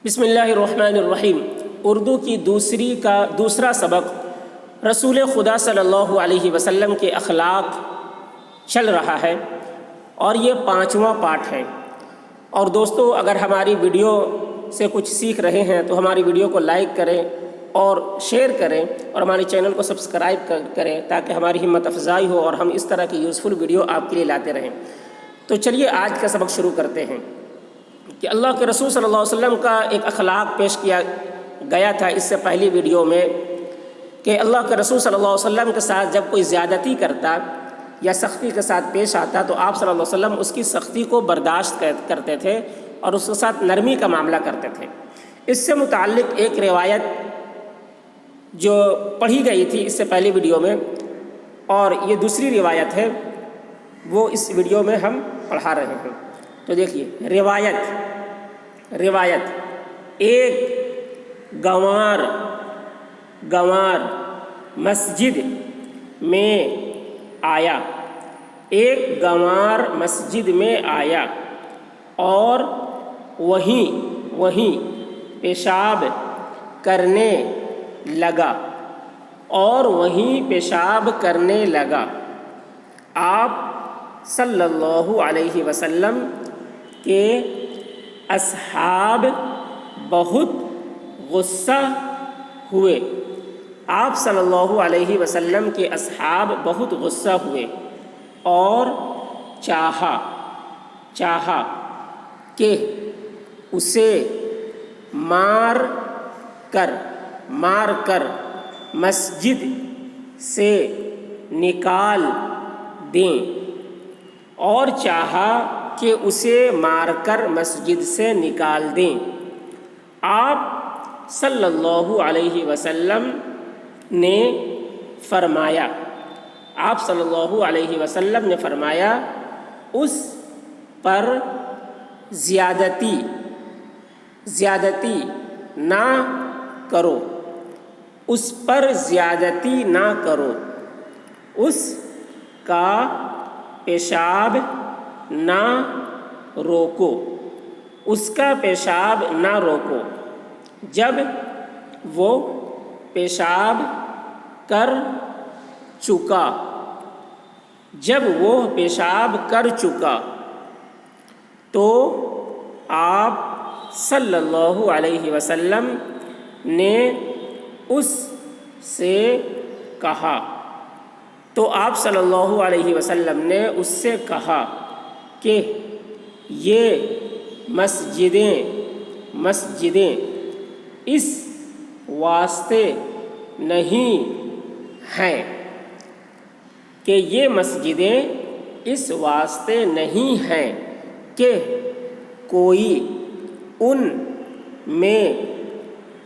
بسم اللہ الرحمن الرحیم۔ اردو کی دوسرا سبق رسول خدا صلی اللہ علیہ وسلم کے اخلاق چل رہا ہے اور یہ 5واں پارٹ ہے۔ اور دوستو، اگر ہماری ویڈیو سے کچھ سیکھ رہے ہیں تو ہماری ویڈیو کو لائک کریں اور شیئر کریں اور ہمارے چینل کو سبسکرائب کریں تاکہ ہماری ہمت افزائی ہو اور ہم اس طرح کی یوزفل ویڈیو آپ کے لیے لاتے رہیں۔ تو چلیے آج کا سبق شروع کرتے ہیں کہ اللہ کے رسول صلی اللہ علیہ وسلم کا ایک اخلاق پیش کیا گیا تھا اس سے پہلی ویڈیو میں کہ اللہ کے رسول صلی اللہ علیہ وسلم کے ساتھ جب کوئی زیادتی کرتا یا سختی کے ساتھ پیش آتا تو آپ صلی اللہ علیہ وسلم اس کی سختی کو برداشت کرتے تھے اور اس کے ساتھ نرمی کا معاملہ کرتے تھے۔ اس سے متعلق ایک روایت جو پڑھی گئی تھی اس سے پہلی ویڈیو میں، اور یہ دوسری روایت ہے، وہ اس ویڈیو میں ہم پڑھا رہے ہیں۔ تو دیکھیے روایت ایک گنوار مسجد میں آیا، ایک گنوار مسجد میں آیا اور وہیں پیشاب کرنے لگا آپ صلی اللہ علیہ وسلم کے اصحاب بہت غصہ ہوئے۔ آپ صلی اللہ علیہ وسلم کے اصحاب بہت غصہ ہوئے اور چاہا کہ اسے مار کر مسجد سے نکال دیں، اور چاہا کہ اسے مار کر مسجد سے نکال دیں۔ آپ صلی اللہ علیہ وسلم نے فرمایا اس پر زیادتی نہ کرو، اس کا پیشاب نہ روکو، جب وہ پیشاب کر چکا تو آپ صلی اللہ علیہ وسلم نے اس سے کہا کہ یہ مسجدیں اس واسطے نہیں ہیں کہ کوئی ان میں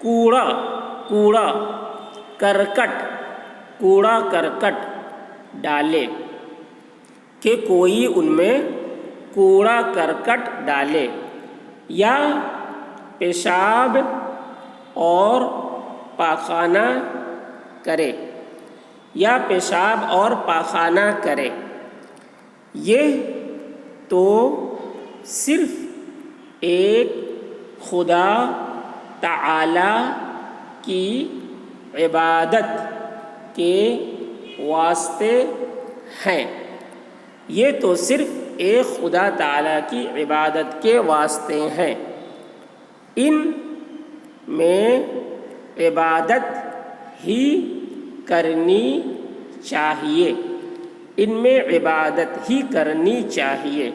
کوڑا کرکٹ ڈالے، یا پیشاب اور پاخانہ کرے۔ یہ تو صرف ایک خدا تعالی کی عبادت کے واسطے ہیں، ان میں عبادت ہی کرنی چاہیے۔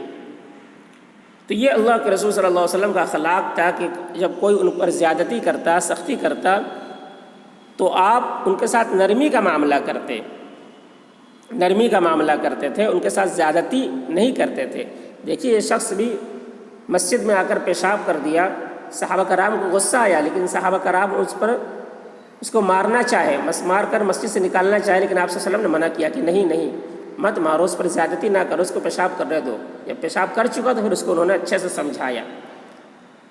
تو یہ اللہ کے رسول صلی اللہ علیہ وسلم کا اخلاق تھا کہ جب کوئی ان پر زیادتی کرتا، سختی کرتا، تو آپ ان کے ساتھ نرمی کا معاملہ کرتے تھے، ان کے ساتھ زیادتی نہیں کرتے تھے۔ دیکھیے، یہ شخص بھی مسجد میں آ کر پیشاب کر دیا، صحابہ کرام کو غصہ آیا، لیکن صحابہ کرام اس کو مارنا چاہے، مار کر مسجد سے نکالنا چاہے، لیکن آپ صلی اللہ علیہ وسلم نے منع کیا کہ نہیں، مت مارو، اس پر زیادتی نہ کرو، اس کو پیشاب کرنے دو۔ جب پیشاب کر چکا تو پھر اس کو انہوں نے اچھے سے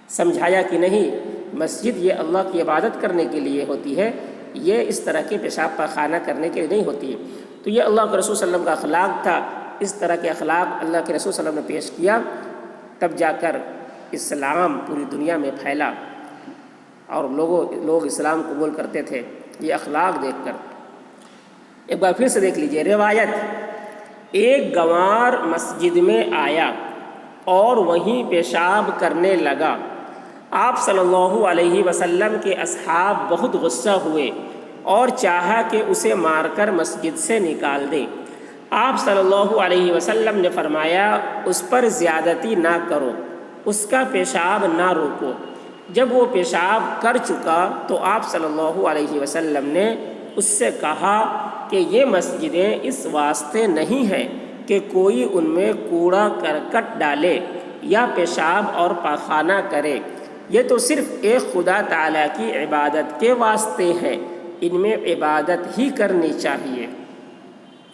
سمجھایا کہ نہیں، مسجد یہ اللہ کی عبادت کرنے کے لیے ہوتی ہے، یہ اس طرح کے پیشاب پاخانہ کرنے کے لیے نہیں ہوتی ہے۔ تو یہ اللہ کے رسول صلی اللہ علیہ وسلم کا اخلاق تھا۔ اس طرح کے اخلاق اللہ کے رسول صلی اللہ علیہ وسلم نے پیش کیا، تب جا کر اسلام پوری دنیا میں پھیلا۔ اور لوگ اسلام قبول کرتے تھے یہ اخلاق دیکھ کر۔ ایک بار پھر سے دیکھ لیجئے روایت، ایک گنوار مسجد میں آیا اور وہیں پیشاب کرنے لگا۔ آپ صلی اللہ علیہ وسلم کے اصحاب بہت غصہ ہوئے اور چاہا کہ اسے مار کر مسجد سے نکال دیں۔ آپ صلی اللہ علیہ وسلم نے فرمایا اس پر زیادتی نہ کرو، اس کا پیشاب نہ روکو۔ جب وہ پیشاب کر چکا تو آپ صلی اللہ علیہ وسلم نے اس سے کہا کہ یہ مسجدیں اس واسطے نہیں ہیں کہ کوئی ان میں کوڑا کرکٹ ڈالے یا پیشاب اور پاخانہ کرے، یہ تو صرف ایک خدا تعالیٰ کی عبادت کے واسطے ہیں، ان میں عبادت ہی کرنی چاہیے۔